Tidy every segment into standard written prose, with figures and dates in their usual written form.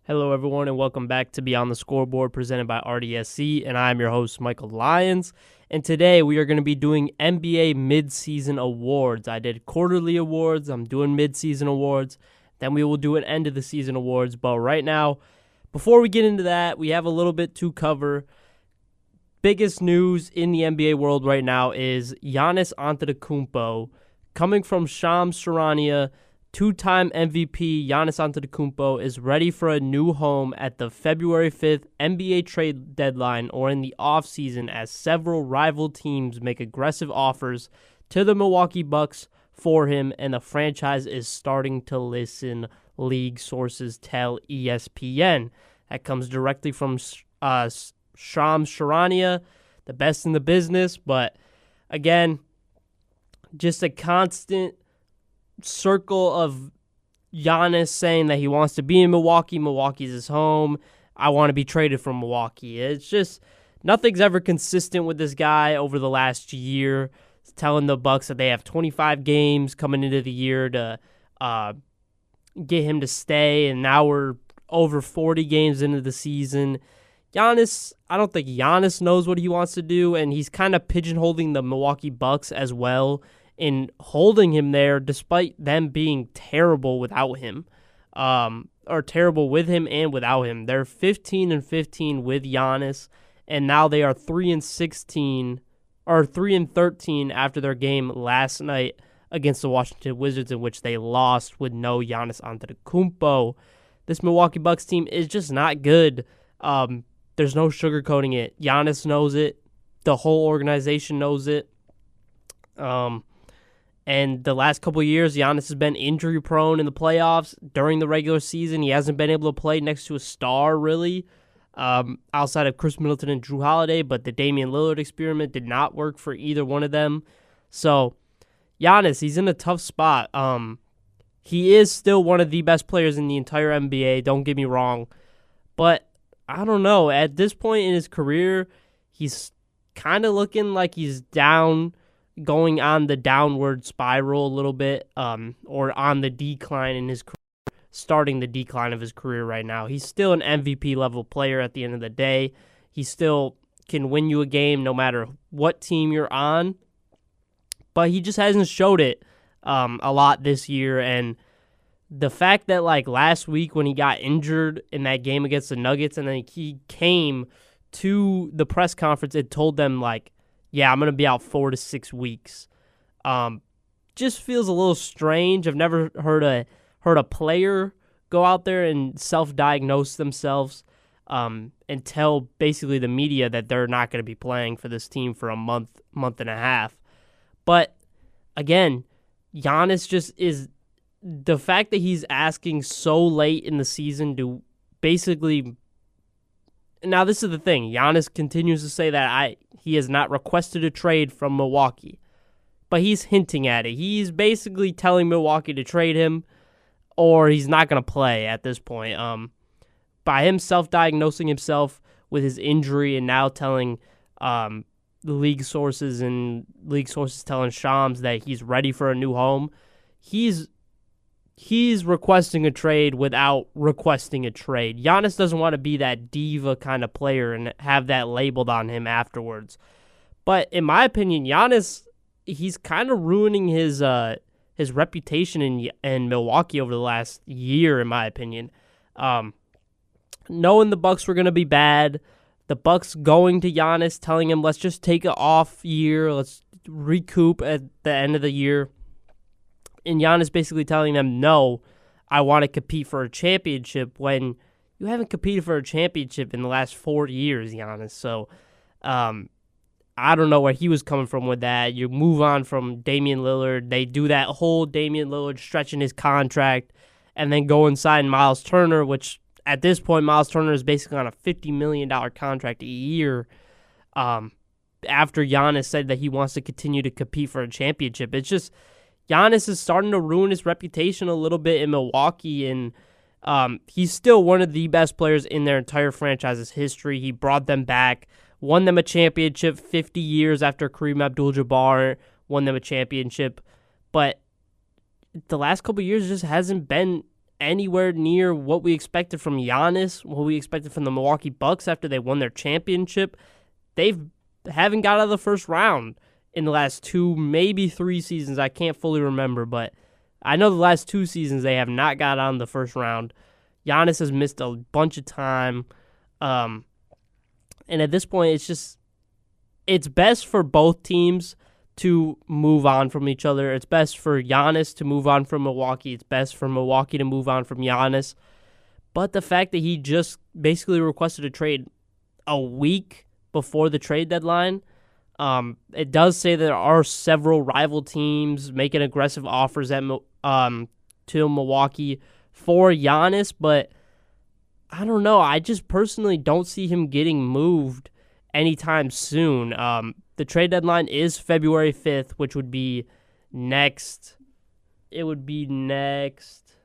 Hello, everyone, and welcome back to Beyond the Scoreboard presented by RDSC, and I'm your host, Michael Lyons. And today we are going to be doing NBA Midseason Awards. I did quarterly awards, I'm doing midseason awards, then we will do an end of the season awards. But right now, before we get into that, we have a little bit to cover. Biggest news in the NBA world right now is Giannis Antetokounmpo coming from Shams Charania. Two-time MVP Giannis Antetokounmpo is ready for a new home at the February 5th NBA trade deadline or in the offseason as several rival teams make aggressive offers to the Milwaukee Bucks for him, and the franchise is starting to listen, league sources tell ESPN. That comes directly from Shams Charania, the best in the business, but again, just a constant circle of Giannis saying that he wants to be in Milwaukee. Milwaukee's his home. I want to be traded from Milwaukee. It's just nothing's ever consistent with this guy over the last year. He's telling the Bucks that they have 25 games coming into the year to get him to stay, and now we're over 40 games into the season. Giannis, I don't think Giannis knows what he wants to do, and he's kind of pigeonholing the Milwaukee Bucks as well in holding him there despite them being terrible without him, or terrible with him and without him. They're 15-15 with Giannis, and now they are 3-16 or 3-13 after their game last night against the Washington Wizards, in which they lost with no Giannis Antetokounmpo. This Milwaukee Bucks team is just not good. There's no sugarcoating it. Giannis knows it. The whole organization knows it. And the last couple of years, Giannis has been injury-prone in the playoffs. During the regular season, he hasn't been able to play next to a star, really, outside of Chris Middleton and Drew Holiday, but the Damian Lillard experiment did not work for either one of them. So, Giannis, he's in a tough spot. He is still one of the best players in the entire NBA, don't get me wrong. But, I don't know, at this point in his career, he's kind of looking like he's going on the downward spiral a little bit, or on the decline in his career, starting the decline of his career right now. He's still an MVP level player at the end of the day. He still can win you a game no matter what team you're on, but he just hasn't showed it a lot this year. And the fact that like last week when he got injured in that game against the Nuggets, and then he came to the press conference and told them like, yeah, I'm going to be out 4 to 6 weeks. Just feels a little strange. I've never heard a player go out there and self-diagnose themselves and tell basically the media that they're not going to be playing for this team for a month and a half. But again, Giannis just is the fact that he's asking so late in the season to basically. Now, this is the thing. Giannis continues to say that he has not requested a trade from Milwaukee, but he's hinting at it. He's basically telling Milwaukee to trade him, or he's not going to play at this point. By him self-diagnosing himself with his injury and now telling the league sources telling Shams that he's ready for a new home, he's requesting a trade without requesting a trade. Giannis doesn't want to be that diva kind of player and have that labeled on him afterwards. But in my opinion, Giannis, he's kind of ruining his reputation in Milwaukee over the last year, in my opinion. Knowing the Bucks were going to be bad, the Bucks going to Giannis, telling him, let's just take an off year, let's recoup at the end of the year. And Giannis basically telling them, no, I want to compete for a championship, when you haven't competed for a championship in the last 4 years, Giannis. So I don't know where he was coming from with that. You move on from Damian Lillard. They do that whole Damian Lillard stretching his contract and then go and sign Miles Turner, which at this point, Miles Turner is basically on a $50 million contract a year after Giannis said that he wants to continue to compete for a championship. It's just Giannis is starting to ruin his reputation a little bit in Milwaukee, and he's still one of the best players in their entire franchise's history. He brought them back, won them a championship 50 years after Kareem Abdul-Jabbar won them a championship. But the last couple of years just hasn't been anywhere near what we expected from Giannis, what we expected from the Milwaukee Bucks after they won their championship. They haven't got out of the first round in the last 2, maybe 3 seasons. I can't fully remember, but I know the last 2 seasons they have not got out in the first round. Giannis has missed a bunch of time. And at this point, it's best for both teams to move on from each other. It's best for Giannis to move on from Milwaukee. It's best for Milwaukee to move on from Giannis. But the fact that he just basically requested a trade a week before the trade deadline, it does say there are several rival teams making aggressive offers to Milwaukee for Giannis, but I don't know. I just personally don't see him getting moved anytime soon. The trade deadline is February 5th, which would be next. It would be next.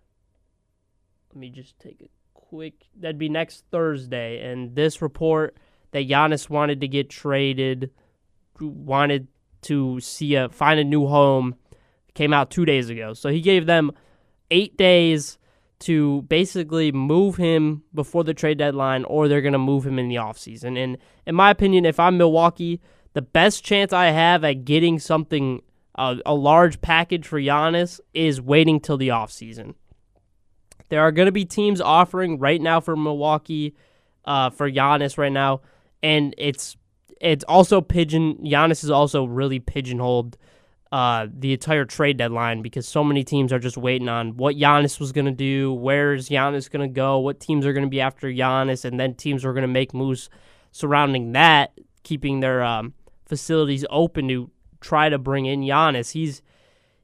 Let me just take a quick. That'd be next Thursday. And this report that Giannis wanted to get traded, wanted to find a new home, came out 2 days ago. So he gave them 8 days to basically move him before the trade deadline, or they're going to move him in the offseason. And in my opinion, if I'm Milwaukee, the best chance I have at getting something, a large package for Giannis, is waiting till the offseason. There are going to be teams offering right now for Milwaukee, for Giannis right now, and it's also Giannis is also really pigeonholed the entire trade deadline because so many teams are just waiting on what Giannis was going to do, where is Giannis going to go, what teams are going to be after Giannis, and then teams are going to make moves surrounding that, keeping their facilities open to try to bring in Giannis.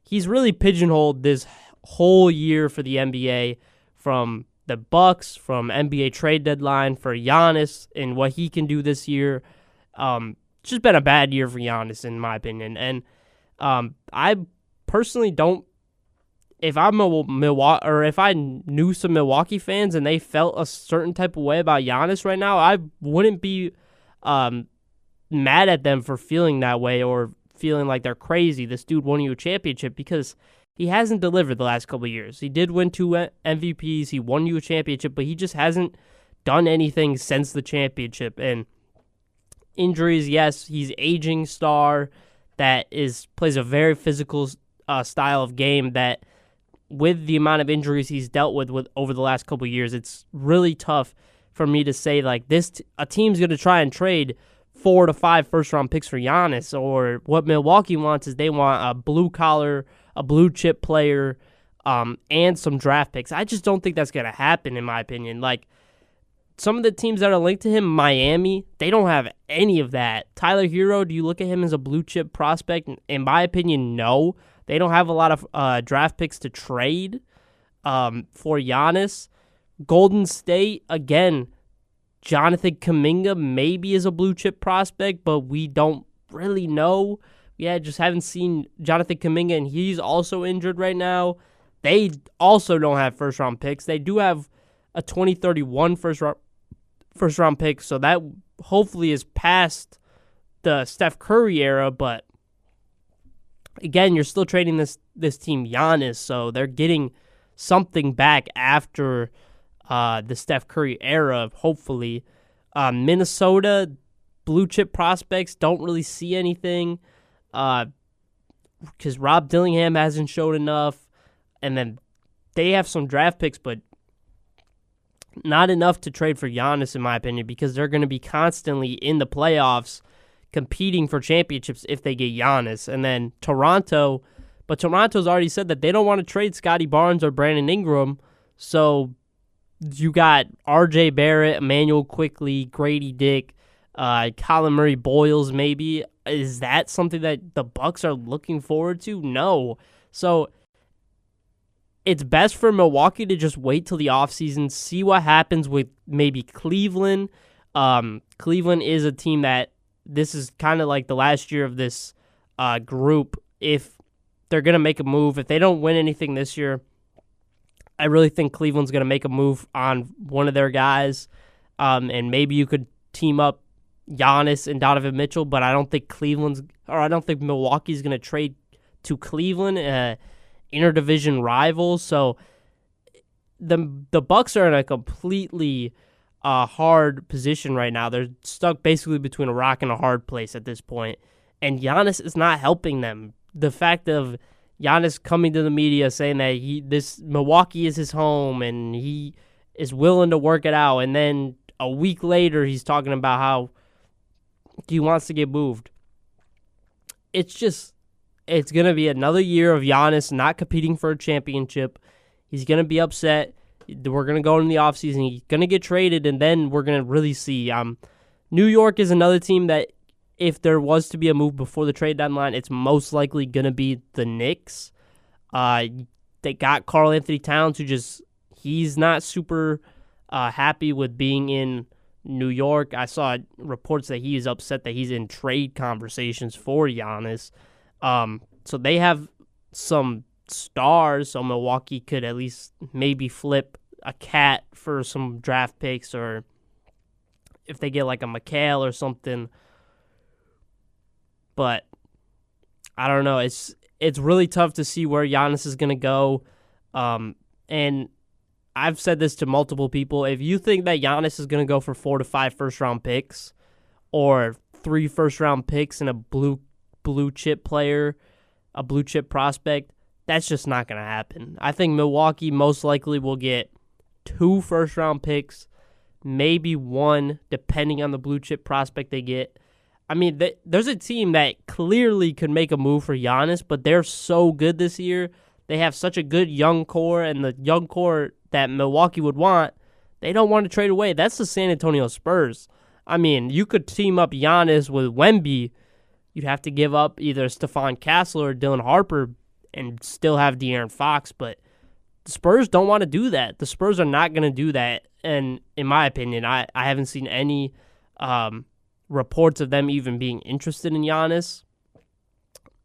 He's really pigeonholed this whole year for the NBA, from the Bucks, from NBA trade deadline for Giannis and what he can do this year. It's just been a bad year for Giannis, in my opinion. And I personally don't. If I'm a Milwaukee, or if I knew some Milwaukee fans and they felt a certain type of way about Giannis right now, I wouldn't be mad at them for feeling that way or feeling like they're crazy. This dude won you a championship, because he hasn't delivered the last couple of years. He did win 2 MVPs. He won you a championship, but he just hasn't done anything since the championship. And injuries, yes, he's aging star that plays a very physical style of game that, with the amount of injuries he's dealt with over the last couple of years, it's really tough for me to say like a team's going to try and trade 4 to 5 first-round picks for Giannis. Or what Milwaukee wants is they want a blue-collar, a blue-chip player, and some draft picks. I just don't think that's going to happen, in my opinion. Like, some of the teams that are linked to him, Miami, they don't have any of that. Tyler Hero, do you look at him as a blue-chip prospect? In my opinion, no. They don't have a lot of draft picks to trade for Giannis. Golden State, again, Jonathan Kuminga maybe is a blue-chip prospect, but we don't really know. Yeah, just haven't seen Jonathan Kuminga, and he's also injured right now. They also don't have first-round picks. They do have a 2031 first-round pick, so that hopefully is past the Steph Curry era, but again, you're still trading this team Giannis, so they're getting something back after the Steph Curry era, hopefully. Minnesota, blue-chip prospects, don't really see anything because Rob Dillingham hasn't showed enough, and then they have some draft picks, but not enough to trade for Giannis, in my opinion, because they're going to be constantly in the playoffs competing for championships if they get Giannis. And then Toronto's already said that they don't want to trade Scotty Barnes or Brandon Ingram, so you got R.J. Barrett, Emmanuel Quickley, Grady Dick, Colin Murray Boyles maybe. Is that something that the Bucks are looking forward to? No. So it's best for Milwaukee to just wait till the offseason, see what happens with maybe Cleveland. Cleveland is a team that this is kind of like the last year of this group. If they're going to make a move, if they don't win anything this year, I really think Cleveland's going to make a move on one of their guys, and maybe you could team up Giannis and Donovan Mitchell, but I don't think Milwaukee's going to trade to Cleveland, interdivision rivals. So the Bucks are in a completely hard position right now. They're stuck basically between a rock and a hard place at this point, and Giannis is not helping them. The fact of Giannis coming to the media saying that this Milwaukee is his home and he is willing to work it out, and then a week later he's talking about how he wants to get moved. It's going to be another year of Giannis not competing for a championship. He's going to be upset. We're going to go in the offseason. He's going to get traded, and then we're going to really see. New York is another team that if there was to be a move before the trade deadline, it's most likely going to be the Knicks. They got Karl Anthony Towns, he's not super happy with being in New York. I saw reports that he is upset that he's in trade conversations for Giannis. So they have some stars, so Milwaukee could at least maybe flip a Cat for some draft picks, or if they get like a McHale or something. But I don't know. It's really tough to see where Giannis is going to go. And I've said this to multiple people. If you think that Giannis is going to go for 4 to 5 first-round picks or 3 first-round picks and a blue chip player, a blue chip prospect, that's just not going to happen. I think Milwaukee most likely will get 2 first-round picks, maybe 1, depending on the blue chip prospect they get. I mean, there's a team that clearly could make a move for Giannis, but they're so good this year. They have such a good young core, and the young core that Milwaukee would want, they don't want to trade away. That's the San Antonio Spurs. I mean, you could team up Giannis with Wemby. You'd have to give up either Stephon Castle or Dylan Harper and still have De'Aaron Fox, but the Spurs don't want to do that. The Spurs are not going to do that, and in my opinion, I haven't seen any reports of them even being interested in Giannis.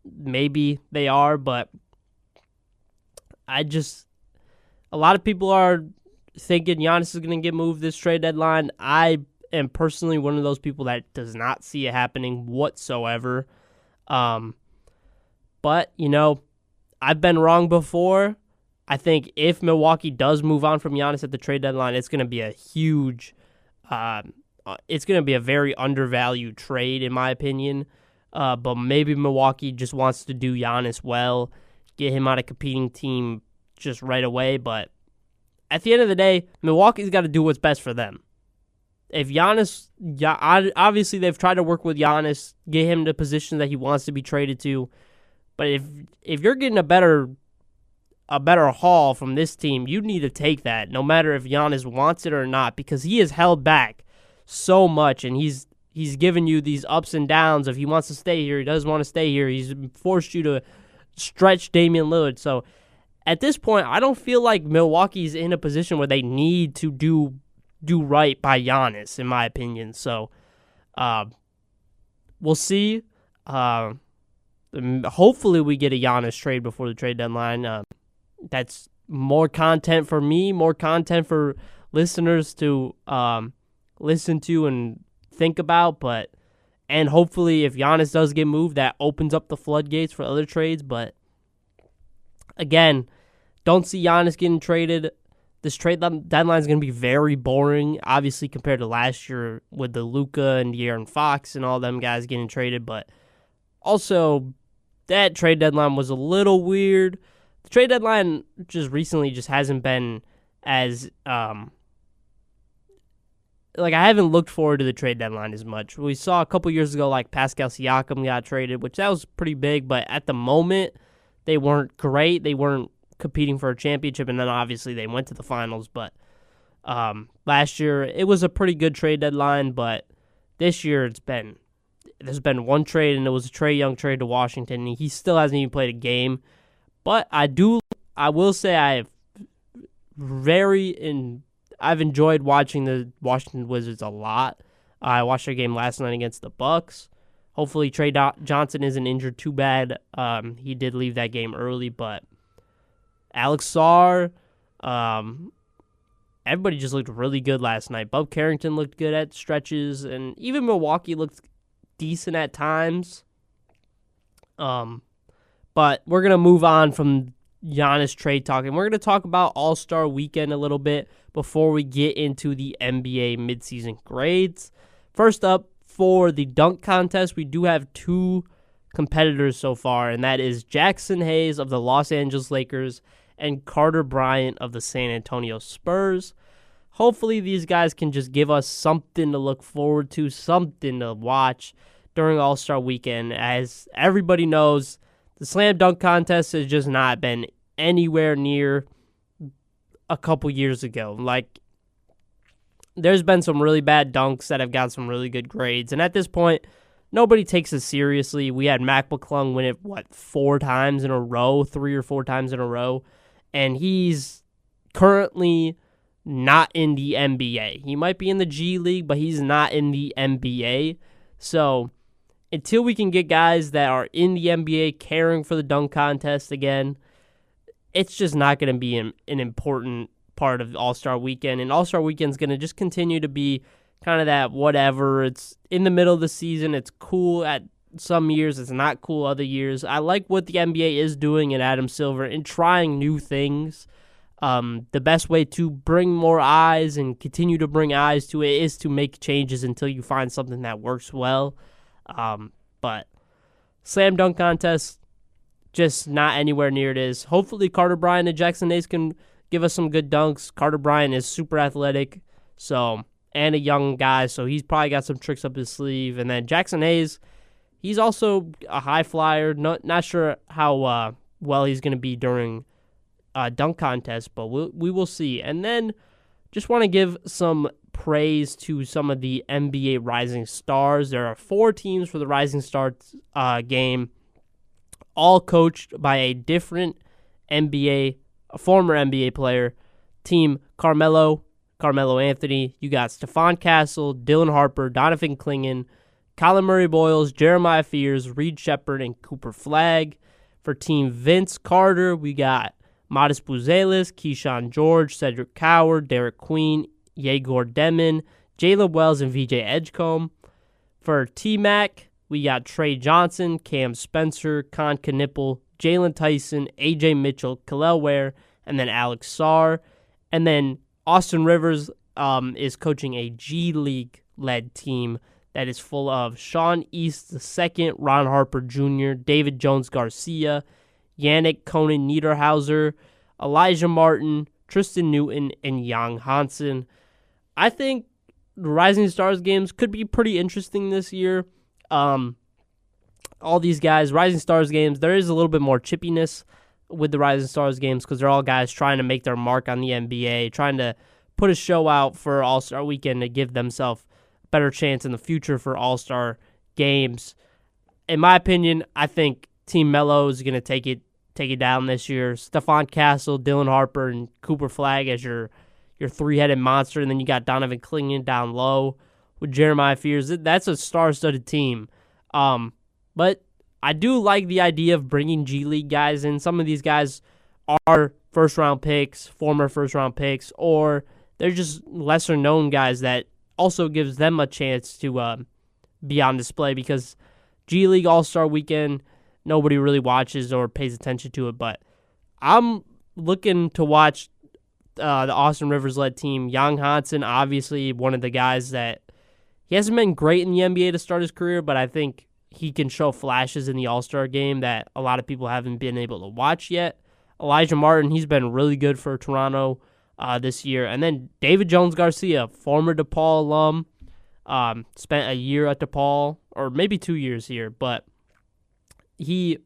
Maybe they are, but a lot of people are thinking Giannis is going to get moved this trade deadline. I am personally one of those people that does not see it happening whatsoever. But, I've been wrong before. I think if Milwaukee does move on from Giannis at the trade deadline, it's going to be a huge it's going to be a very undervalued trade, in my opinion. But maybe Milwaukee just wants to do Giannis well, get him on a competing team just right away. But at the end of the day, Milwaukee's got to do what's best for them. If Giannis, obviously they've tried to work with Giannis, get him to positions that he wants to be traded to. But if you're getting a better haul from this team, you need to take that, no matter if Giannis wants it or not, because he is held back so much, and he's given you these ups and downs of he wants to stay here, he doesn't want to stay here. He's forced you to stretch Damian Lillard. So at this point, I don't feel like Milwaukee's in a position where they need to do right by Giannis, in my opinion. So we'll see. Hopefully we get a Giannis trade before the trade deadline. That's more content for me, more content for listeners to listen to and think about. And hopefully if Giannis does get moved, that opens up the floodgates for other trades. But again, don't see Giannis getting traded. This trade deadline is going to be very boring, obviously, compared to last year with the Luka and De'Aaron Fox and all them guys getting traded. But also, that trade deadline was a little weird. The trade deadline just recently just hasn't been as I haven't looked forward to the trade deadline as much. We saw a couple years ago, like Pascal Siakam got traded, which that was pretty big, but at the moment, they weren't great. They weren't competing for a championship, and then obviously they went to the finals. But last year, it was a pretty good trade deadline, but this year there's been one trade, and it was a Trae Young trade to Washington, and he still hasn't even played a game. But I will say I've enjoyed watching the Washington Wizards a lot. I watched their game last night against the Bucks. Hopefully Trae Johnson isn't injured too bad. He did leave that game early, but Alex Sarr, everybody just looked really good last night. Bub Carrington looked good at stretches, and even Milwaukee looked decent at times. But we're going to move on from Giannis trade talk, and we're going to talk about All-Star Weekend a little bit before we get into the NBA midseason grades. First up, for the dunk contest, we do have two competitors so far, and that is Jackson Hayes of the Los Angeles Lakers and Carter Bryant of the San Antonio Spurs. Hopefully these guys can just give us something to look forward to, something to watch during All-Star Weekend. As everybody knows, the slam dunk contest has just not been anywhere near a couple years ago. Like, there's been some really bad dunks that have got some really good grades, and at this point, nobody takes it seriously. We had Mac McClung win it, 4 times in a row, 3 or 4 times in a row, and he's currently not in the NBA. He might be in the G League, but he's not in the NBA. So until we can get guys that are in the NBA caring for the dunk contest again, it's just not going to be an important part of All-Star Weekend. And All-Star Weekend is going to just continue to be kind of that whatever. It's in the middle of the season. It's cool at some years. It's not cool other years. I like what the NBA is doing in Adam Silver and trying new things. The best way to bring more eyes and continue to bring eyes to it is to make changes until you find something that works well. But slam dunk contest, just not anywhere near it is. Hopefully Carter Bryant and Jackson Hayes can give us some good dunks. Carter Bryant is super athletic, and a young guy, so he's probably got some tricks up his sleeve. And then Jackson Hayes, he's also a high flyer. Not sure how well he's going to be during dunk contest, but we will see. And then just want to give some praise to some of the NBA Rising Stars. There are 4 teams for the Rising Stars game, all coached by a different former NBA player. Team Carmelo Anthony. You got Stephon Castle, Dylan Harper, Donovan Clingan, Colin Murray-Boyles, Jeremiah Fears, Reed Shepherd, and Cooper Flagg. For Team Vince Carter, we got Modest Buzelis, Keyshawn George, Cedric Coward, Derek Queen, Yegor Demon, Jalen Wells, and VJ Edgecombe. For T-Mac, we got Trey Johnson, Cam Spencer, Con Knipple, Jalen Tyson, AJ Mitchell, Khalil Ware, and then Alex Sarr. And then Austin Rivers is coaching a G League-led team that is full of Sean East II, Ron Harper Jr., David Jones-Garcia, Yannick Conan Niederhauser, Elijah Martin, Tristan Newton, and Yang Hansen. I think the Rising Stars games could be pretty interesting this year. All these guys, Rising Stars games, there is a little bit more chippiness with the Rising Stars games because they're all guys trying to make their mark on the NBA, trying to put a show out for All-Star Weekend to give themselves a better chance in the future for All-Star games. In my opinion, I think Team Melo is going to take it down this year. Stephon Castle, Dylan Harper, and Cooper Flagg as your 3-headed monster, and then you got Donovan Clingan down low with Jeremiah Fears. That's a star-studded team. But I do like the idea of bringing G League guys in. Some of these guys are first-round picks, former first-round picks, or they're just lesser-known guys that also gives them a chance to be on display because G League All-Star Weekend, nobody really watches or pays attention to it. But I'm looking to watch the Austin Rivers-led team. Yang Hansen, obviously, one of the guys that he hasn't been great in the NBA to start his career, but I think he can show flashes in the All-Star game that a lot of people haven't been able to watch yet. Elijah Martin, he's been really good for Toronto this year. And then David Jones-Garcia, former DePaul alum, spent a year at DePaul, or maybe 2 years here. But he,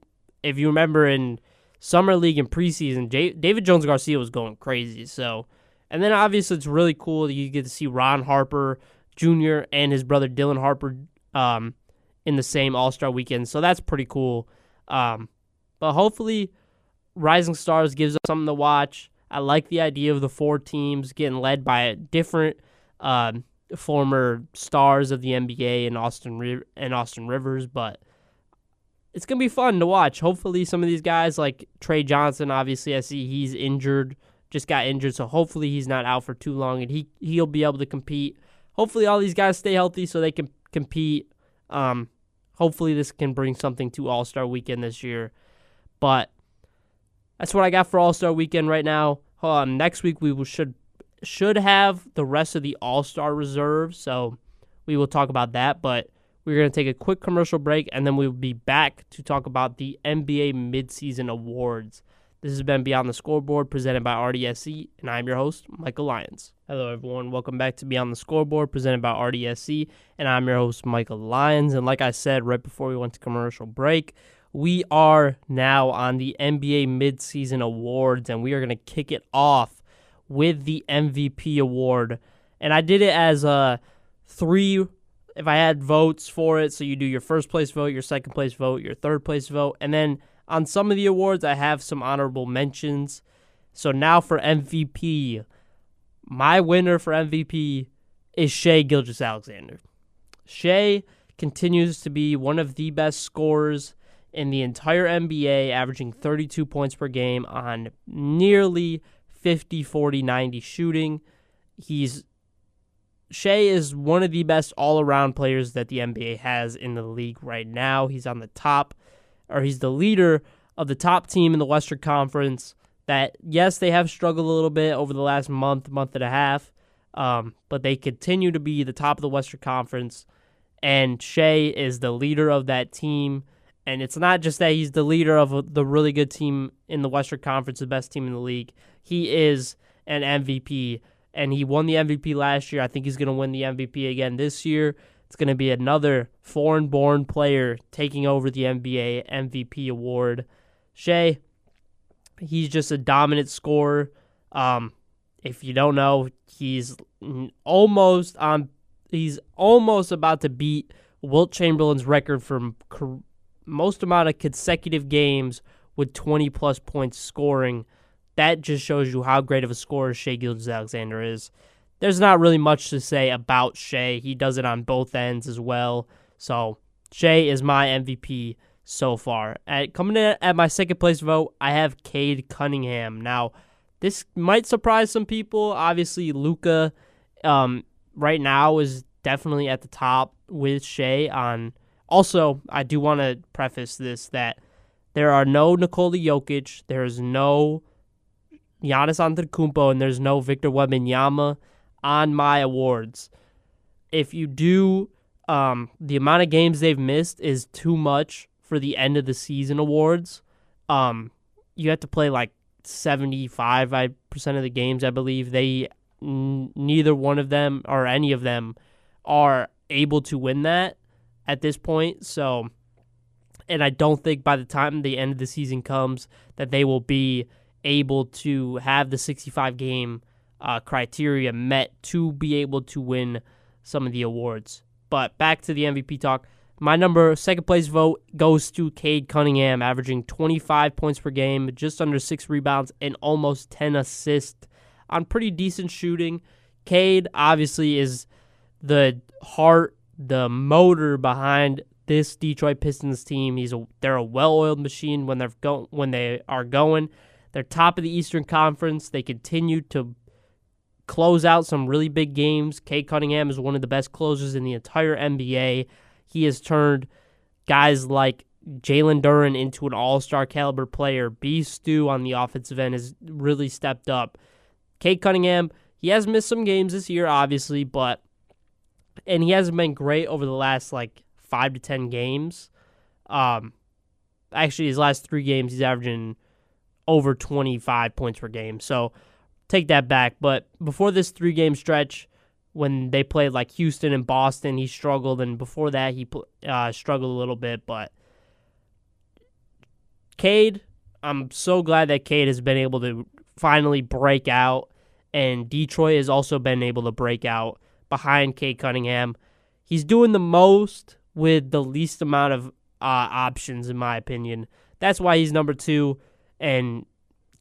if you remember in Summer League and preseason, David Jones-Garcia was going crazy. So, and then obviously it's really cool that you get to see Ron Harper Jr. and his brother Dylan Harper in the same All-Star weekend. So that's pretty cool. But hopefully Rising Stars gives us something to watch. I like the idea of the 4 teams getting led by different former stars of the NBA and Austin Rivers, but it's going to be fun to watch. Hopefully some of these guys like Trey Johnson, obviously I see he's injured, just got injured, so hopefully he's not out for too long and he'll be able to compete. Hopefully all these guys stay healthy so they can compete. Hopefully this can bring something to All-Star Weekend this year. But That's what I got for All-Star Weekend right now. Next week we should have the rest of the All-Star reserve, so we will talk about that. But we're going to take a quick commercial break, and then we'll be back to talk about the NBA Midseason Awards. This has been Beyond the Scoreboard, presented by RDSC, and I'm your host, Michael Lyons. Hello, everyone. Welcome back to Beyond the Scoreboard, presented by RDSC, and I'm your host, Michael Lyons. And like I said right before we went to commercial break, we are now on the NBA Midseason Awards, and we are going to kick it off with the MVP award. And I did it as three, if I had votes for it. So you do your first place vote, your second place vote, your third place vote. And then on some of the awards, I have some honorable mentions. So now for MVP, my winner for MVP is Shai Gilgeous-Alexander. Shai continues to be one of the best scorers in the entire NBA, averaging 32 points per game on nearly 50, 40, 90 shooting. Shai is one of the best all-around players that the NBA has in the league right now. He's on the top, or he's the leader of the top team in the Western Conference. That, yes, they have struggled a little bit over the last month and a half, but they continue to be the top of the Western Conference, and Shai is the leader of that team. And it's not just that he's the leader of the really good team in the Western Conference, the best team in the league. He is an MVP, and he won the MVP last year. I think he's going to win the MVP again this year. It's going to be another foreign-born player taking over the NBA MVP award. Shai, he's just a dominant scorer. If you don't know, he's almost about to beat Wilt Chamberlain's record for most amount of consecutive games with 20-plus points scoring. That just shows you how great of a scorer Shai Gilgeous-Alexander is. There's not really much to say about Shai. He does it on both ends as well. So Shai is my MVP so far. Coming in at my second place vote, I have Cade Cunningham. Now, this might surprise some people. Obviously, Luka right now is definitely at the top with Shai on. Also, I do want to preface this that there are no Nikola Jokic, there's no Giannis Antetokounmpo, and there's no Victor Wembanyama on my awards. If you do, the amount of games they've missed is too much for the end of the season awards. You have to play like 75% of the games, I believe. Neither one of them or any of them are able to win that at this point. So, and I don't think by the time the end of the season comes that they will be able to have the 65-game criteria met to be able to win some of the awards. But back to the MVP talk. My second place vote goes to Cade Cunningham, averaging 25 points per game, just under 6 rebounds, and almost 10 assists on pretty decent shooting. Cade obviously is the heart, the motor behind this Detroit Pistons team. They're a well-oiled machine when they are going. They're top of the Eastern Conference. They continue to close out some really big games. Cade Cunningham is one of the best closers in the entire NBA. He has turned guys like Jalen Duren into an all-star caliber player. B. Stu on the offensive end has really stepped up. Cade Cunningham, he has missed some games this year, obviously, and he hasn't been great over the last 5 to 10 games. Actually, his last 3 games, he's averaging over 25 points per game. So take that back. But before this 3-game stretch, when they played Houston and Boston, he struggled. And before that, he struggled a little bit. But Cade, I'm so glad that Cade has been able to finally break out. And Detroit has also been able to break out behind Cade Cunningham. He's doing the most with the least amount of options, in my opinion. That's why he's number 2. And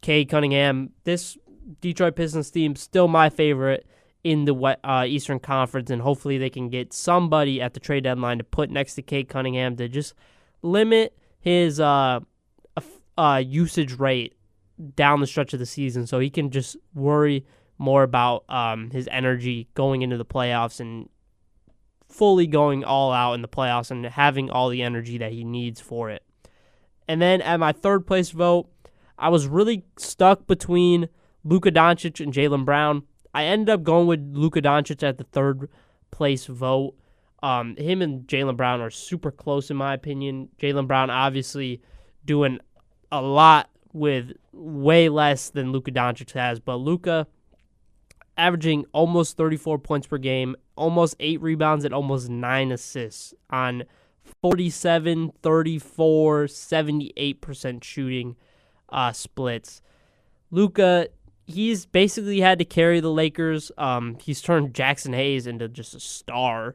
Cade Cunningham, this Detroit Pistons team, still my favorite in the Eastern Conference, and hopefully they can get somebody at the trade deadline to put next to Cade Cunningham to just limit his usage rate down the stretch of the season so he can just worry more about his energy going into the playoffs and fully going all out in the playoffs and having all the energy that he needs for it. And then at my third place vote, I was really stuck between Luka Doncic and Jaylen Brown. I ended up going with Luka Doncic at the third place vote. Him and Jaylen Brown are super close in my opinion. Jaylen Brown obviously doing a lot with way less than Luka Doncic has, but Luka averaging almost 34 points per game, almost 8 rebounds, and almost 9 assists on 47, 34, 78% shooting splits. Luka, he's basically had to carry the Lakers. He's turned Jackson Hayes into just a star.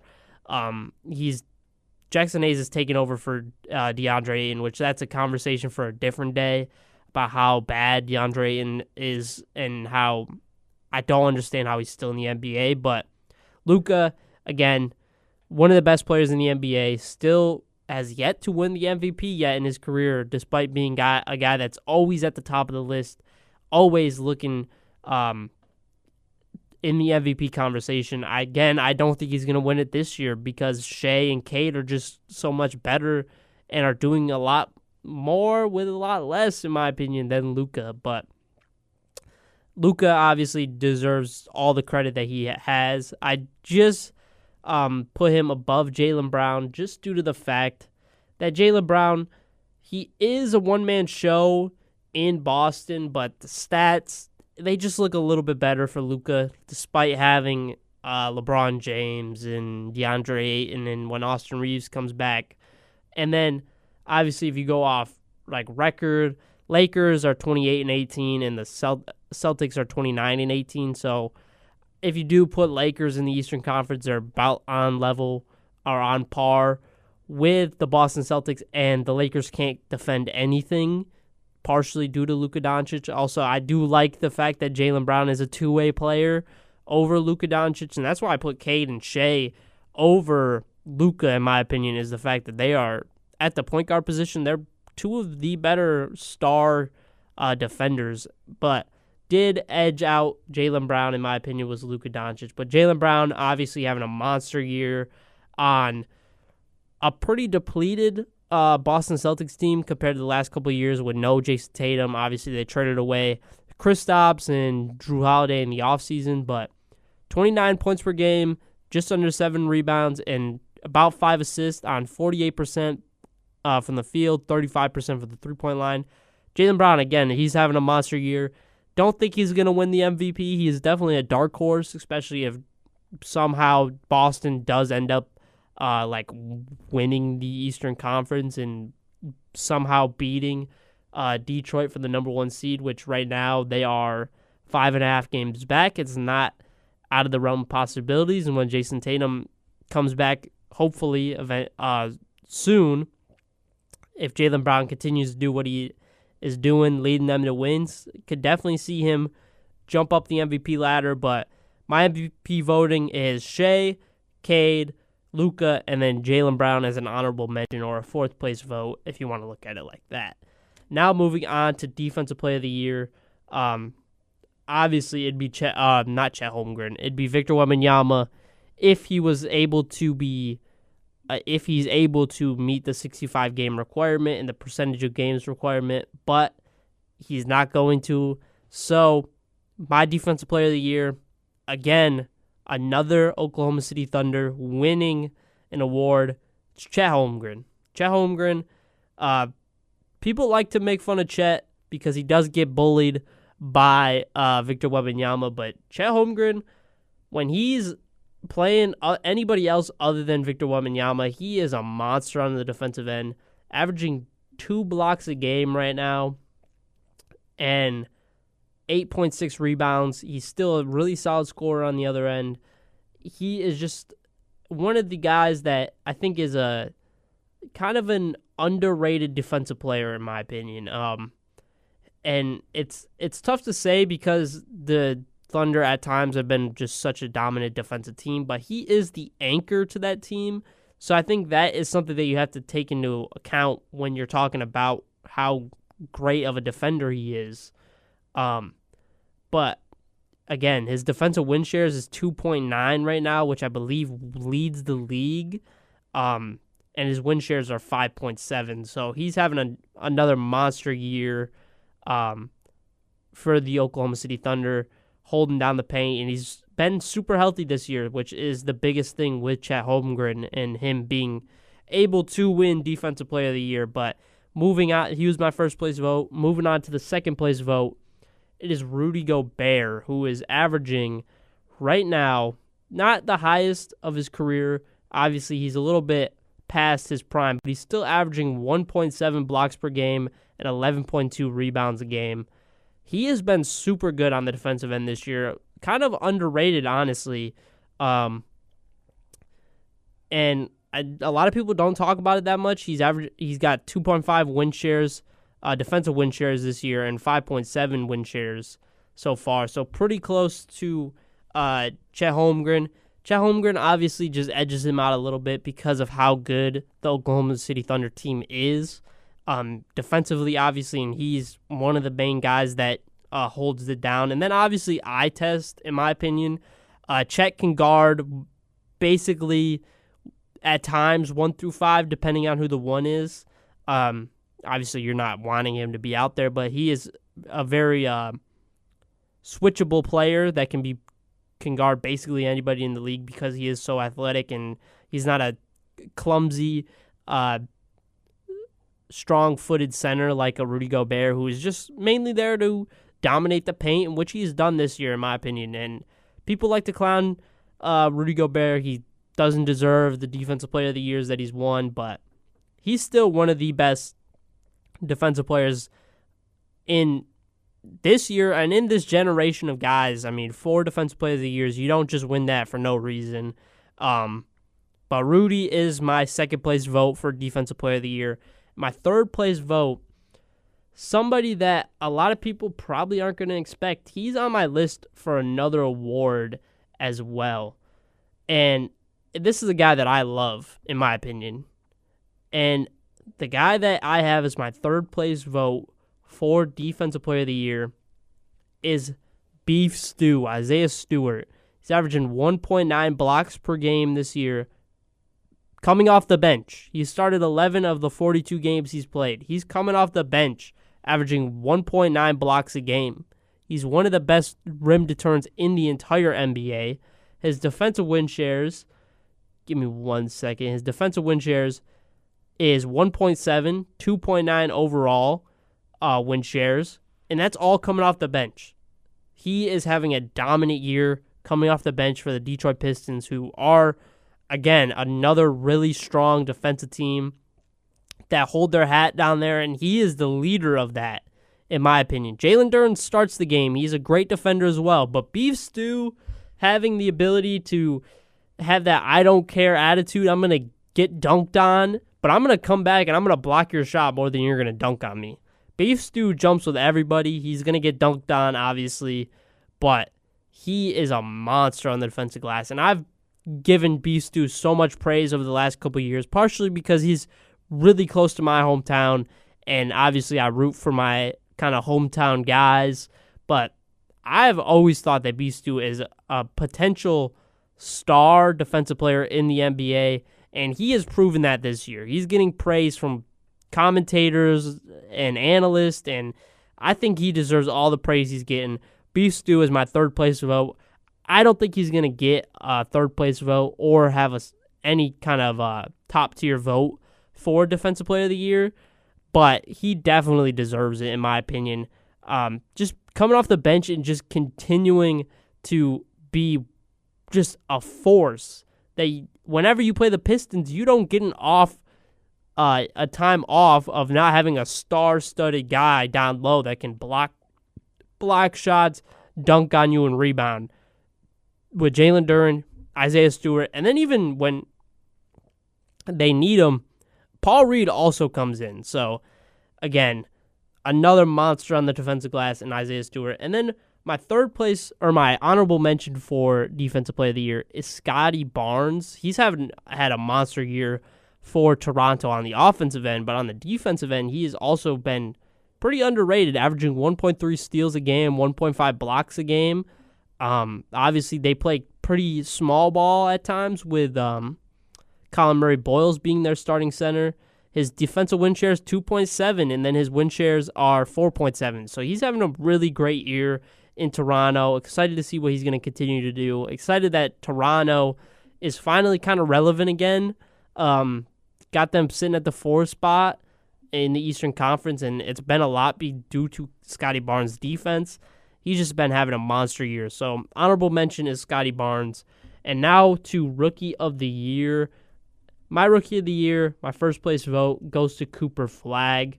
Jackson Hayes is taking over for DeAndre Ayton, which that's a conversation for a different day about how bad DeAndre Ayton is and how I don't understand how he's still in the NBA. But Luka, again, one of the best players in the NBA, still has yet to win the MVP yet in his career, despite being a guy that's always at the top of the list, always looking in the MVP conversation. I don't think he's going to win it this year because Shea and Cade are just so much better and are doing a lot more with a lot less, in my opinion, than Luka. But Luka obviously deserves all the credit that he has. I just put him above Jaylen Brown just due to the fact that Jaylen Brown, he is a one-man show in Boston, but the stats, they just look a little bit better for Luka, despite having LeBron James and DeAndre Ayton, and when Austin Reeves comes back. And then, obviously, if you go off like record, Lakers are 28-18, and the Celtics are 29-18. So, if you do put Lakers in the Eastern Conference, they're about on level or on par with the Boston Celtics, and the Lakers can't defend anything, partially due to Luka Doncic. Also, I do like the fact that Jaylen Brown is a two-way player over Luka Doncic, and that's why I put Cade and Shea over Luka, in my opinion, is the fact that they are at the point guard position. They're two of the better star defenders, but did edge out Jaylen Brown, in my opinion, was Luka Doncic. But Jaylen Brown obviously having a monster year on a pretty depleted Boston Celtics team compared to the last couple of years with no Jason Tatum. Obviously, they traded away Kristaps and Drew Holiday in the offseason, but 29 points per game, just under 7 rebounds, and about 5 assists on 48% from the field, 35% from the three-point line. Jaylen Brown, again, he's having a monster year. Don't think he's going to win the MVP. He is definitely a dark horse, especially if somehow Boston does end up winning the Eastern Conference and somehow beating Detroit for the number 1 seed, which right now they are 5.5 games back. It's not out of the realm of possibilities. And when Jason Tatum comes back, hopefully soon, if Jaylen Brown continues to do what he is doing, leading them to wins, could definitely see him jump up the MVP ladder. But my MVP voting is Shea, Cade, Luka, and then Jaylen Brown as an honorable mention or a 4th place vote if you want to look at it like that. Now moving on to Defensive Player of the Year. Obviously, it'd be not Chet Holmgren. It'd be Victor Wembanyama if he was able to be, if he's able to meet the 65 game requirement and the percentage of games requirement, but he's not going to. So, my Defensive Player of the Year, again, another Oklahoma City Thunder winning an award. It's Chet Holmgren. Chet Holmgren, people like to make fun of Chet because he does get bullied by Victor Wembanyama, but Chet Holmgren, when he's playing anybody else other than Victor Wembanyama, he is a monster on the defensive end, averaging 2 blocks a game right now and 8.6 rebounds. He's still a really solid scorer on the other end. He is just one of the guys that I think is a kind of an underrated defensive player, in my opinion. And it's tough to say because the Thunder at times have been just such a dominant defensive team, but he is the anchor to that team. So I think that is something that you have to take into account when you're talking about how great of a defender he is. But again, his defensive win shares is 2.9 right now, which I believe leads the league. And his win shares are 5.7. So he's having another monster year. for the Oklahoma City Thunder, holding down the paint, and he's been super healthy this year, which is the biggest thing with Chet Holmgren and him being able to win Defensive Player of the Year. But moving on, he was my first place vote. Moving on to the second place vote, it is Rudy Gobert, who is averaging right now, not the highest of his career. Obviously, he's a little bit past his prime, but he's still averaging 1.7 blocks per game and 11.2 rebounds a game. He has been super good on the defensive end this year, kind of underrated, honestly. And a lot of people don't talk about it that much. He's got 2.5 win shares, defensive win shares this year, and 5.7 win shares so far. So pretty close to Chet Holmgren. Chet Holmgren obviously just edges him out a little bit because of how good the Oklahoma City Thunder team is. Defensively, obviously, and he's one of the main guys that holds it down. And then, obviously, eye test, in my opinion. Chet can guard basically at times 1 through 5, depending on who the one is. Obviously, you're not wanting him to be out there, but he is a very switchable player that can guard basically anybody in the league because he is so athletic and he's not a clumsy, strong-footed center like a Rudy Gobert, who is just mainly there to dominate the paint, which he's done this year, in my opinion. And people like to clown Rudy Gobert. He doesn't deserve the Defensive Player of the Years that he's won, but he's still one of the best defensive players in this year and in this generation of guys. I mean, 4 Defensive Player of the Years, you don't just win that for no reason. But Rudy is my second place vote for Defensive Player of the Year. My third place vote, somebody that a lot of people probably aren't going to expect. He's on my list for another award as well. And this is a guy that I love, in my opinion. And the guy that I have as my third place vote for Defensive Player of the Year is Beef Stew, Isaiah Stewart. He's averaging 1.9 blocks per game this year, coming off the bench. He started 11 of the 42 games he's played. He's coming off the bench, averaging 1.9 blocks a game. He's one of the best rim deterrents in the entire NBA. His defensive win shares, give me 1 second. His defensive win shares is 1.7, 2.9 overall win shares, and that's all coming off the bench. He is having a dominant year coming off the bench for the Detroit Pistons, who are, again, another really strong defensive team that hold their hat down there, and he is the leader of that, in my opinion. Jalen Duren starts the game. He's a great defender as well, but Beef Stew having the ability to have that I don't care attitude, I'm going to get dunked on, but I'm going to come back and I'm going to block your shot more than you're going to dunk on me. Beef Stew jumps with everybody. He's going to get dunked on, obviously, but he is a monster on the defensive glass, and I've given Beef Stew so much praise over the last couple of years, partially because he's really close to my hometown, and obviously I root for my kind of hometown guys, but I've always thought that Beef Stew is a potential star defensive player in the NBA, and he has proven that this year. He's getting praise from commentators and analysts, and I think he deserves all the praise he's getting. Beef Stew is my third place vote. I don't think he's going to get a third place vote or have any kind of top tier vote for Defensive Player of the Year, but he definitely deserves it, in my opinion. Just coming off the bench and just continuing to be just a force that whenever you play the Pistons, you don't get a time off of not having a star-studded guy down low that can block shots, dunk on you, and rebound. With Jalen Duren, Isaiah Stewart, and then even when they need him, Paul Reed also comes in. So, again, another monster on the defensive glass in Isaiah Stewart. And then my third place, or my honorable mention for Defensive Player of the Year, is Scotty Barnes. He's had a monster year for Toronto on the offensive end, but on the defensive end, he has also been pretty underrated, averaging 1.3 steals a game, 1.5 blocks a game. Obviously, they play pretty small ball at times with Colin Murray-Boyles being their starting center, His defensive win share is 2.7, and then his win shares are 4.7. So he's having a really great year in Toronto. Excited to see what he's going to continue to do. Excited that Toronto is finally kind of relevant again. Got them sitting at the 4th spot in the Eastern Conference, and it's been a lot due to Scotty Barnes' defense. He's just been having a monster year. So honorable mention is Scotty Barnes. And now to Rookie of the Year. My Rookie of the Year, my first place vote, goes to Cooper Flagg.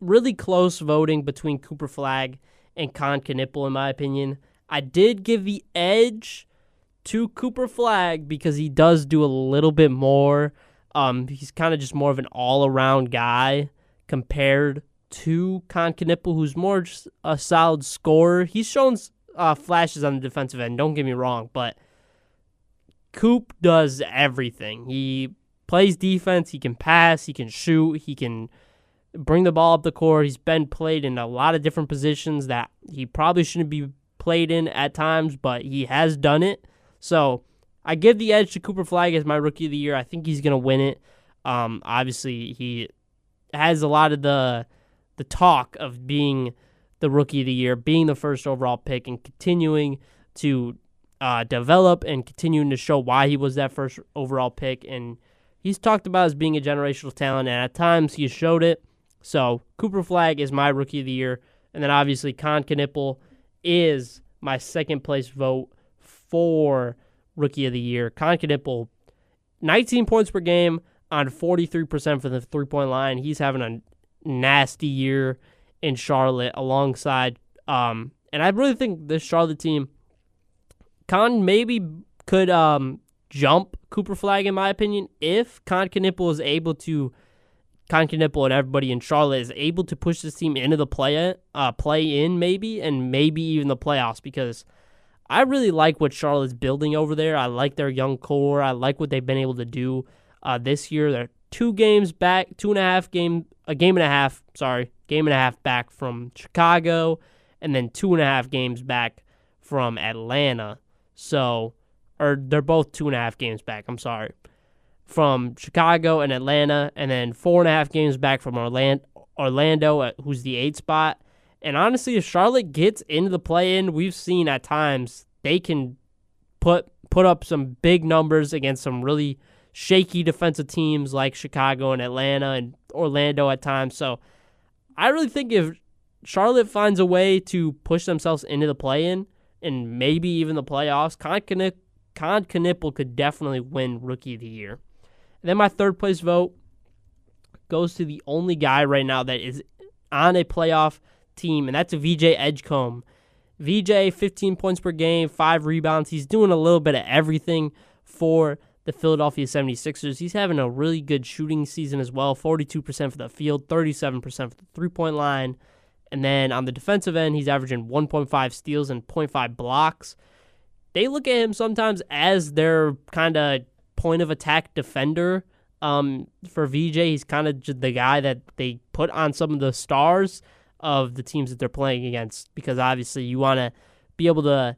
Really close voting between Cooper Flagg and Con Knipple, in my opinion. I did give the edge to Cooper Flagg because he does do a little bit more. He's kind of just more of an all-around guy compared to Con Knipple, who's more just a solid scorer. He's shown flashes on the defensive end, don't get me wrong, but Coop does everything. He plays defense, he can pass, he can shoot, he can bring the ball up the court. He's been played in a lot of different positions that he probably shouldn't be played in at times, but he has done it. So I give the edge to Cooper Flagg as my Rookie of the Year. I think he's going to win it. Obviously, he has a lot of the talk of being the Rookie of the Year, being the first overall pick, and continuing to develop and continuing to show why he was that first overall pick. And he's talked about as being a generational talent, and at times he showed it. So Cooper Flagg is my Rookie of the Year. And then obviously Con Knipple is my second place vote for Rookie of the Year. Con Knipple, 19 points per game on 43% for the three-point line. He's having a nasty year in Charlotte alongside, and I really think this Charlotte team, Con maybe could jump Cooper Flagg, in my opinion, if Con Knipple and everybody in Charlotte is able to push this team into the play-in maybe, and maybe even the playoffs, because I really like what Charlotte's building over there. I like their young core. I like what they've been able to do this year. They're a game and a half back from Chicago, and then 2.5 games back from Atlanta. Or they're both 2.5 games back, from Chicago and Atlanta, and then 4.5 games back from Orlando, who's the 8th spot. And honestly, if Charlotte gets into the play-in, we've seen at times they can put up some big numbers against some really shaky defensive teams like Chicago and Atlanta and Orlando at times. So I really think if Charlotte finds a way to push themselves into the play-in and maybe even the playoffs, Con Knipple could definitely win Rookie of the Year. And then my third place vote goes to the only guy right now that is on a playoff team, and that's a VJ Edgecombe. VJ, 15 points per game, 5 rebounds. He's doing a little bit of everything for the Philadelphia 76ers. He's having a really good shooting season as well, 42% for the field, 37% for the three-point line. And then on the defensive end, he's averaging 1.5 steals and 0.5 blocks. They look at him sometimes as their kind of point-of-attack defender. For VJ, he's kind of just the guy that they put on some of the stars of the teams that they're playing against, because obviously you want to be able to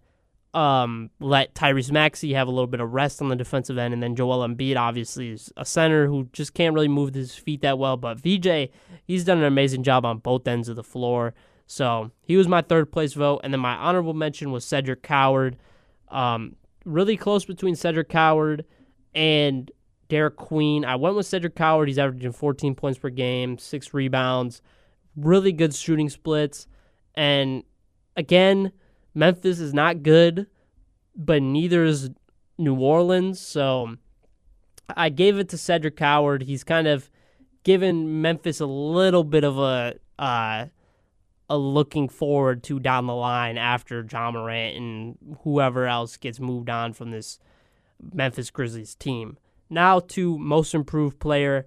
let Tyrese Maxey have a little bit of rest on the defensive end, and then Joel Embiid obviously is a center who just can't really move his feet that well, but VJ, he's done an amazing job on both ends of the floor. So he was my third place vote, and then my honorable mention was Cedric Coward. Really close between Cedric Coward and Derek Queen. I went with Cedric Coward. He's averaging 14 points per game, 6 rebounds, really good shooting splits. And again, Memphis is not good, but neither is New Orleans. So I gave it to Cedric Coward. He's kind of given Memphis a little bit of a looking forward to down the line after Ja Morant and whoever else gets moved on from this Memphis Grizzlies team. Now to most improved player.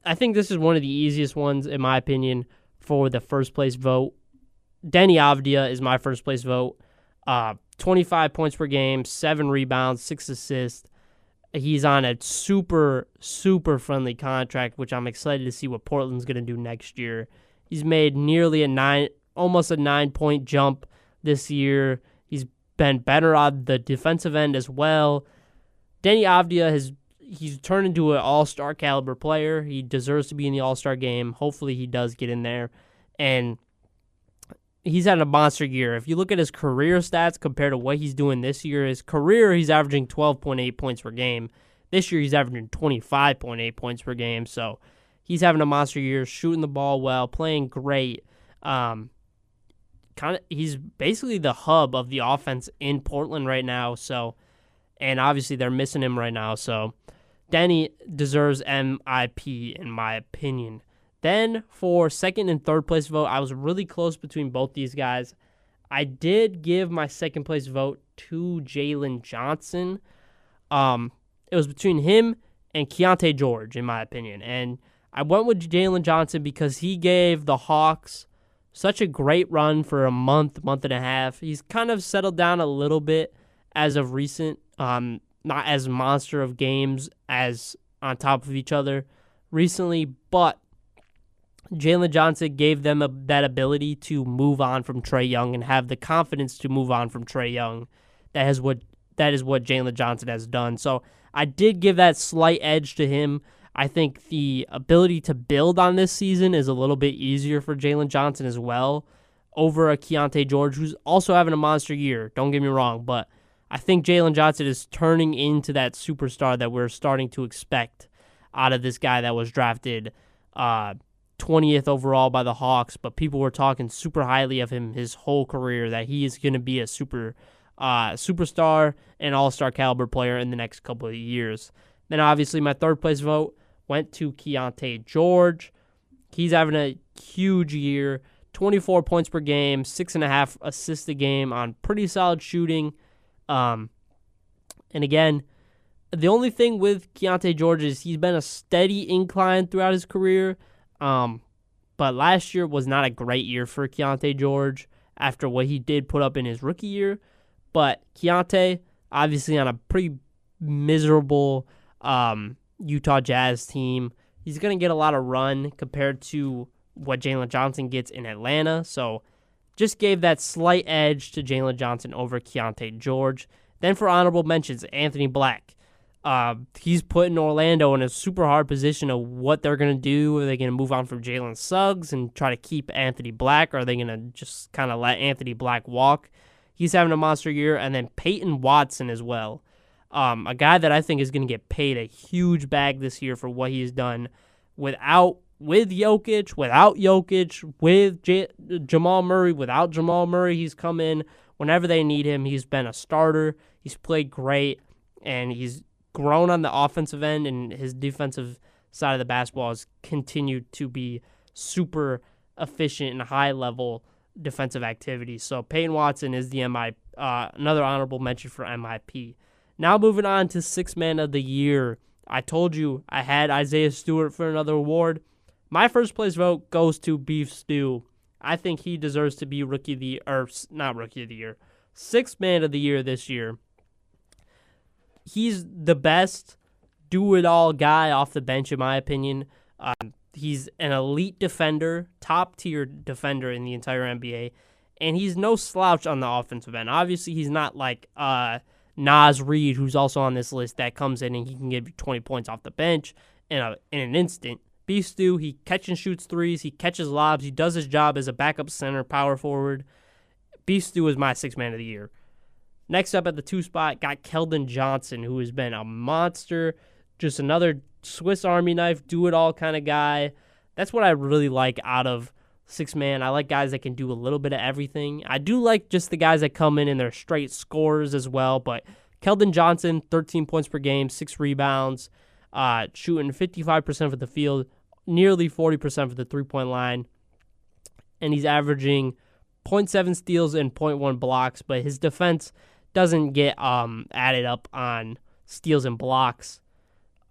I think this is one of the easiest ones, in my opinion, for the first place vote. Denny Avdia is my first place vote. 25 points per game, 7 rebounds, 6 assists. He's on a super, super friendly contract, which I'm excited to see what Portland's going to do next year. He's made nearly almost a 9-point jump this year. He's been better on the defensive end as well. Denny Avdia he's turned into an all-star caliber player. He deserves to be in the all-star game. Hopefully he does get in there. And he's had a monster year. If you look at his career stats compared to what he's doing this year, his career, he's averaging 12.8 points per game. This year, he's averaging 25.8 points per game. So he's having a monster year, shooting the ball well, playing great. He's basically the hub of the offense in Portland right now. So, and obviously they're missing him right now. So Denny deserves MIP in my opinion. Then for second and third place vote, I was really close between both these guys. I did give my second place vote to Jalen Johnson. It was between him and Keontae George, in my opinion. And I went with Jalen Johnson because he gave the Hawks such a great run for a month and a half. He's kind of settled down a little bit as of recent. Not as monster of games as on top of each other recently, but Jalen Johnson gave them that ability to move on from Trae Young and have the confidence to move on from Trae Young. That is what Jalen Johnson has done. So I did give that slight edge to him. I think the ability to build on this season is a little bit easier for Jalen Johnson as well over a Keontae George, who's also having a monster year. Don't get me wrong, but I think Jalen Johnson is turning into that superstar that we're starting to expect out of this guy that was drafted 20th overall by the Hawks, but people were talking super highly of him his whole career, that he is going to be a superstar and all-star caliber player in the next couple of years. Then obviously my third place vote went to Keontae George. He's having a huge year, 24 points per game, 6.5 assists a game on pretty solid shooting. And again, the only thing with Keontae George is he's been a steady incline throughout his career. But last year was not a great year for Keontae George after what he did put up in his rookie year. But Keontae, obviously on a pretty miserable Utah Jazz team, he's going to get a lot of run compared to what Jalen Johnson gets in Atlanta. So just gave that slight edge to Jalen Johnson over Keontae George. Then for honorable mentions, Anthony Black. He's putting Orlando in a super hard position of what they're going to do. Are they going to move on from Jalen Suggs and try to keep Anthony Black? Or are they going to just kind of let Anthony Black walk? He's having a monster year. And then Peyton Watson as well. A guy that I think is going to get paid a huge bag this year for what he's done with Jokic, without Jokic, with Jamal Murray, without Jamal Murray. He's come in whenever they need him. He's been a starter. He's played great, and he's grown on the offensive end, and his defensive side of the basketball has continued to be super efficient and high-level defensive activity. So Peyton Watson is the another honorable mention for MIP. Now moving on to Sixth Man of the Year. I told you I had Isaiah Stewart for another award. My first place vote goes to Beef Stew. I think he deserves to be Sixth Man of the Year this year. He's the best do-it-all guy off the bench, in my opinion. He's an elite defender, top-tier defender in the entire NBA, and he's no slouch on the offensive end. Obviously, he's not like Naz Reid, who's also on this list, that comes in and he can give you 20 points off the bench in an instant. Beef Stew, he catch and shoots threes, he catches lobs, he does his job as a backup center, power forward. Beef Stew is my Sixth Man of the Year. Next up at the 2 spot, got Keldon Johnson, who has been a monster, just another Swiss Army knife, do-it-all kind of guy. That's what I really like out of Sixth Man. I like guys that can do a little bit of everything. I do like just the guys that come in and they're straight scorers as well, but Keldon Johnson, 13 points per game, 6 rebounds, shooting 55% of the field, nearly 40% for the three-point line, and he's averaging 0.7 steals and 0.1 blocks, but his defense doesn't get added up on steals and blocks,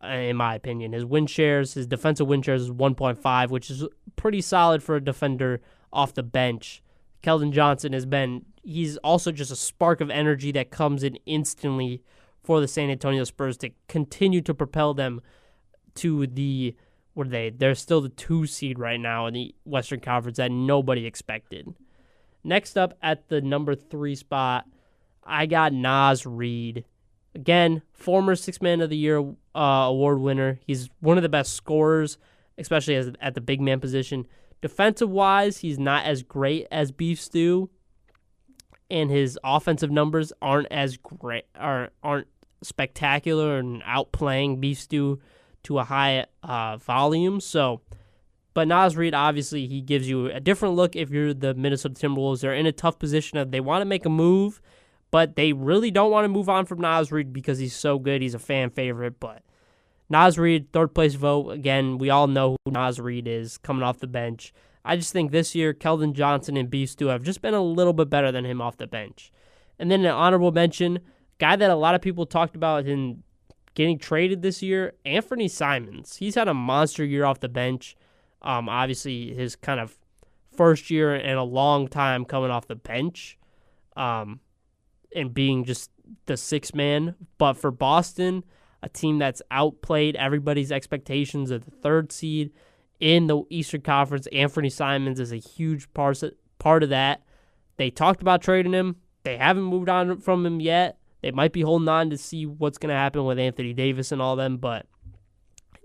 in my opinion. His defensive win shares is 1.5, which is pretty solid for a defender off the bench. Keldon Johnson he's also just a spark of energy that comes in instantly for the San Antonio Spurs to continue to propel them to they're still the 2 seed right now in the Western Conference that nobody expected. Next up at the number 3 spot, I got Naz Reid. Again, former Sixth Man of the Year award winner. He's one of the best scorers, especially at the big man position. Defensive-wise, he's not as great as Beef Stew, and his offensive numbers aren't as great, or aren't spectacular and outplaying Beef Stew to a high volume. So, but Naz Reid, obviously, he gives you a different look if you're the Minnesota Timberwolves. They're in a tough position of they want to make a move, but they really don't want to move on from Naz Reid because he's so good. He's a fan favorite, but Naz Reid, third place vote. Again, we all know who Naz Reid is coming off the bench. I just think this year, Keldon Johnson and Beef Stew have just been a little bit better than him off the bench. And then an honorable mention, guy that a lot of people talked about in getting traded this year, Anthony Simons. He's had a monster year off the bench. Obviously, his kind of first year in a long time coming off the bench and being just the sixth man. But for Boston, a team that's outplayed everybody's expectations of the third seed in the Eastern Conference, Anthony Simons is a huge part of that. They talked about trading him. They haven't moved on from him yet. They might be holding on to see what's going to happen with Anthony Davis and all them, but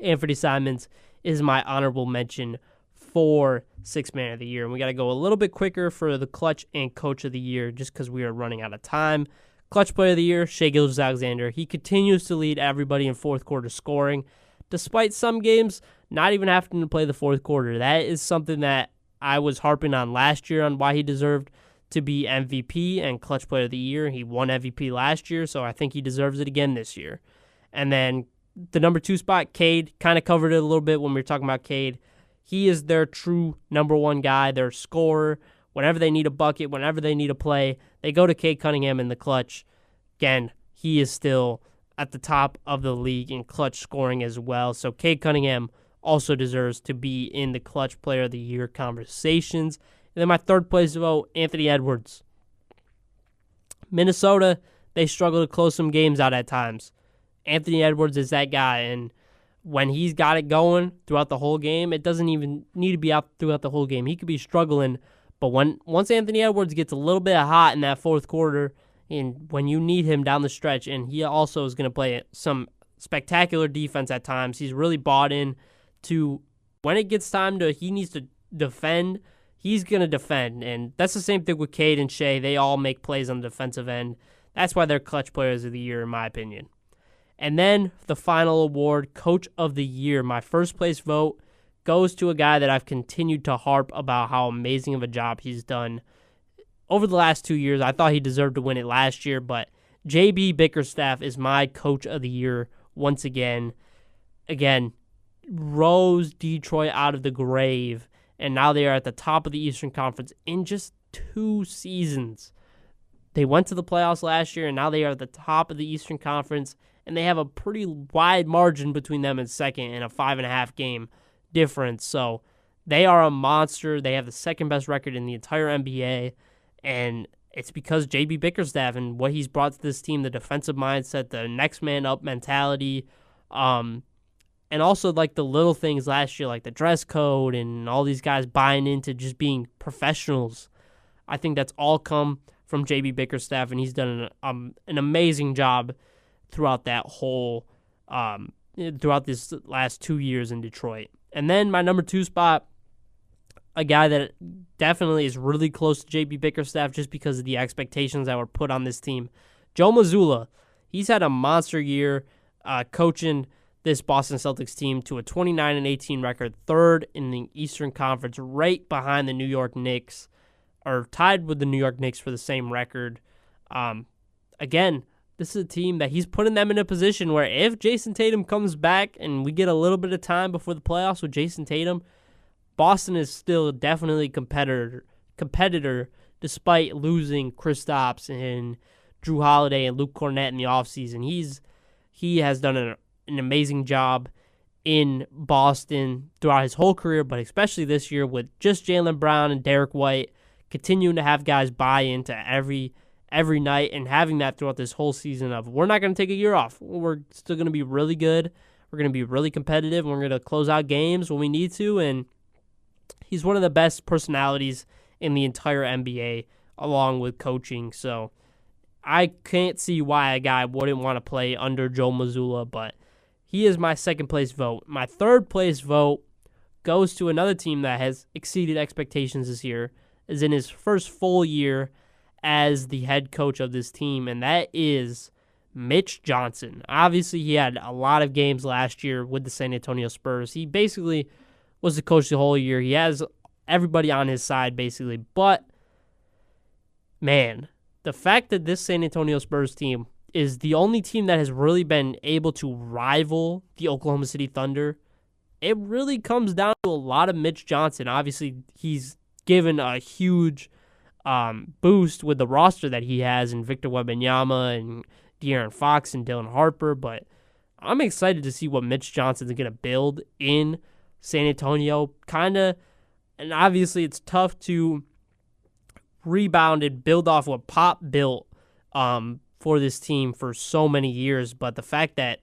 Anthony Simons is my honorable mention for Sixth Man of the Year. And we got to go a little bit quicker for the Clutch and Coach of the Year just because we are running out of time. Clutch Player of the Year, Shai Gilgeous-Alexander. He continues to lead everybody in fourth quarter scoring, despite some games not even having to play the fourth quarter. That is something that I was harping on last year on why he deserved to be MVP and Clutch Player of the Year. He won MVP last year, so I think he deserves it again this year. And then the number 2 spot, Cade, kind of covered it a little bit when we were talking about Cade. He is their true number 1 guy, their scorer. Whenever they need a bucket, whenever they need a play, they go to Cade Cunningham in the clutch. Again, he is still at the top of the league in clutch scoring as well. So Cade Cunningham also deserves to be in the Clutch Player of the Year conversations. And then my third place vote, Anthony Edwards. Minnesota, they struggle to close some games out at times. Anthony Edwards is that guy, and when he's got it going throughout the whole game, it doesn't even need to be out throughout the whole game. He could be struggling, but once Anthony Edwards gets a little bit hot in that fourth quarter, and when you need him down the stretch, and he also is going to play some spectacular defense at times. He's really bought in to when it gets time to he needs to defend, he's going to defend, and that's the same thing with Cade and Shai. They all make plays on the defensive end. That's why they're Clutch Players of the Year, in my opinion. And then the final award, Coach of the Year. My first place vote goes to a guy that I've continued to harp about how amazing of a job he's done over the last 2 years. I thought he deserved to win it last year, but JB Bickerstaff is my Coach of the Year once again. Again, rose Detroit out of the grave, and now they are at the top of the Eastern Conference in just 2 seasons. They went to the playoffs last year, and now they are at the top of the Eastern Conference, and they have a pretty wide margin between them and second and a 5.5 game difference. So they are a monster. They have the second best record in the entire NBA, and it's because JB Bickerstaff and what he's brought to this team, the defensive mindset, the next man up mentality, and also like the little things last year, like the dress code and all these guys buying into just being professionals. I think that's all come from JB Bickerstaff, and he's done an amazing job throughout that whole, throughout this last 2 years in Detroit. And then my number 2 spot, a guy that definitely is really close to JB Bickerstaff just because of the expectations that were put on this team, Joe Mazzulla. He's had a monster year coaching this Boston Celtics team to a 29-18 record, third in the Eastern Conference, right behind the New York Knicks, or tied with the New York Knicks for the same record. Again, this is a team that he's putting them in a position where if Jason Tatum comes back and we get a little bit of time before the playoffs with Jason Tatum, Boston is still definitely competitor despite losing Kristaps and Drew Holiday and Luke Cornett in the offseason. He has done an amazing job in Boston throughout his whole career, but especially this year with just Jaylen Brown and Derek White continuing to have guys buy into every night and having that throughout this whole season of we're not going to take a year off. We're still going to be really good. We're going to be really competitive. We're going to close out games when we need to, and he's one of the best personalities in the entire NBA along with coaching. So I can't see why a guy wouldn't want to play under Joe Mazzulla, but he is my second place vote. My third place vote goes to another team that has exceeded expectations this year, is in his first full year as the head coach of this team, and that is Mitch Johnson. Obviously, he had a lot of games last year with the San Antonio Spurs. He basically was the coach the whole year. He has everybody on his side, basically. But, man, the fact that this San Antonio Spurs team is the only team that has really been able to rival the Oklahoma City Thunder, it really comes down to a lot of Mitch Johnson. Obviously, he's given a huge boost with the roster that he has in Victor Wembanyama and De'Aaron Fox and Dylan Harper, but I'm excited to see what Mitch Johnson is going to build in San Antonio. And obviously it's tough to rebound and build off what Pop built for this team for so many years, but the fact that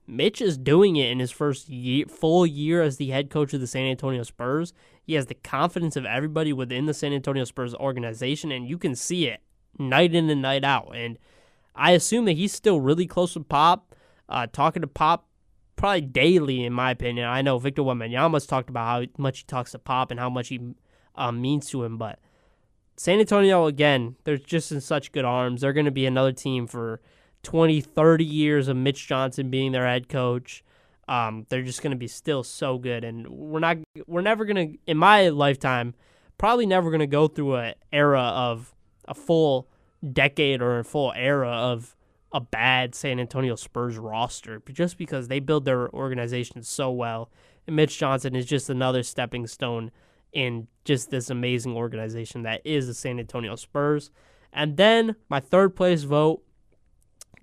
Mitch is doing it in his first full year as the head coach of the San Antonio Spurs. He has the confidence of everybody within the San Antonio Spurs organization, and you can see it night in and night out. And I assume that he's still really close with Pop, talking to Pop probably daily, in my opinion. I know Victor Wembanyama's talked about how much he talks to Pop and how much he means to him, but San Antonio, again, they're just in such good arms. They're going to be another team for 20, 30 years of Mitch Johnson being their head coach. They're just going to be still so good, and we're never going to, in my lifetime, probably never going to go through a full decade or a full era of a bad San Antonio Spurs roster, just because they build their organization so well, and Mitch Johnson is just another stepping stone in just this amazing organization that is the San Antonio Spurs. And then my third place vote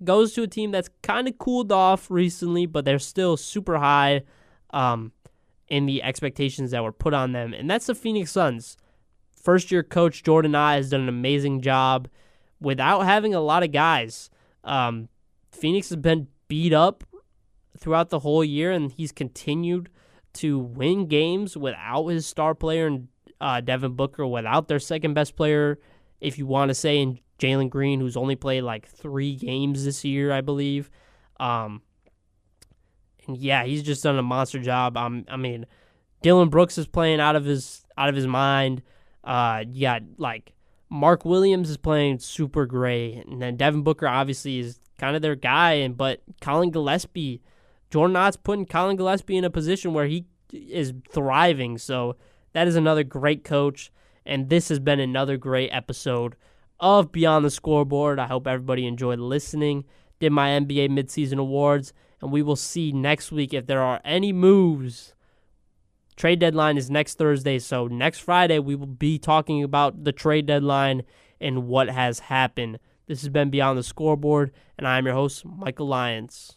goes to a team that's kind of cooled off recently, but they're still super high in the expectations that were put on them, and that's the Phoenix Suns. First-year coach Jordan I has done an amazing job without having a lot of guys. Phoenix has been beat up throughout the whole year, and he's continued to win games without his star player and Devin Booker, without their second-best player, if you want to say, in Jalen Green, who's only played like 3 games this year, I believe. And yeah, he's just done a monster job. I mean, Dylan Brooks is playing out of his mind. Yeah, like Mark Williams is playing super great, and then Devin Booker obviously is kind of their guy. But Colin Gillespie, Jordan Knott's putting Colin Gillespie in a position where he is thriving. So that is another great coach, and this has been another great episode of Beyond the Scoreboard. I hope everybody enjoyed listening. Did my NBA midseason awards, and we will see next week if there are any moves. Trade deadline is next Thursday, so next Friday we will be talking about the trade deadline and what has happened. This has been Beyond the Scoreboard, and I am your host, Michael Lyons.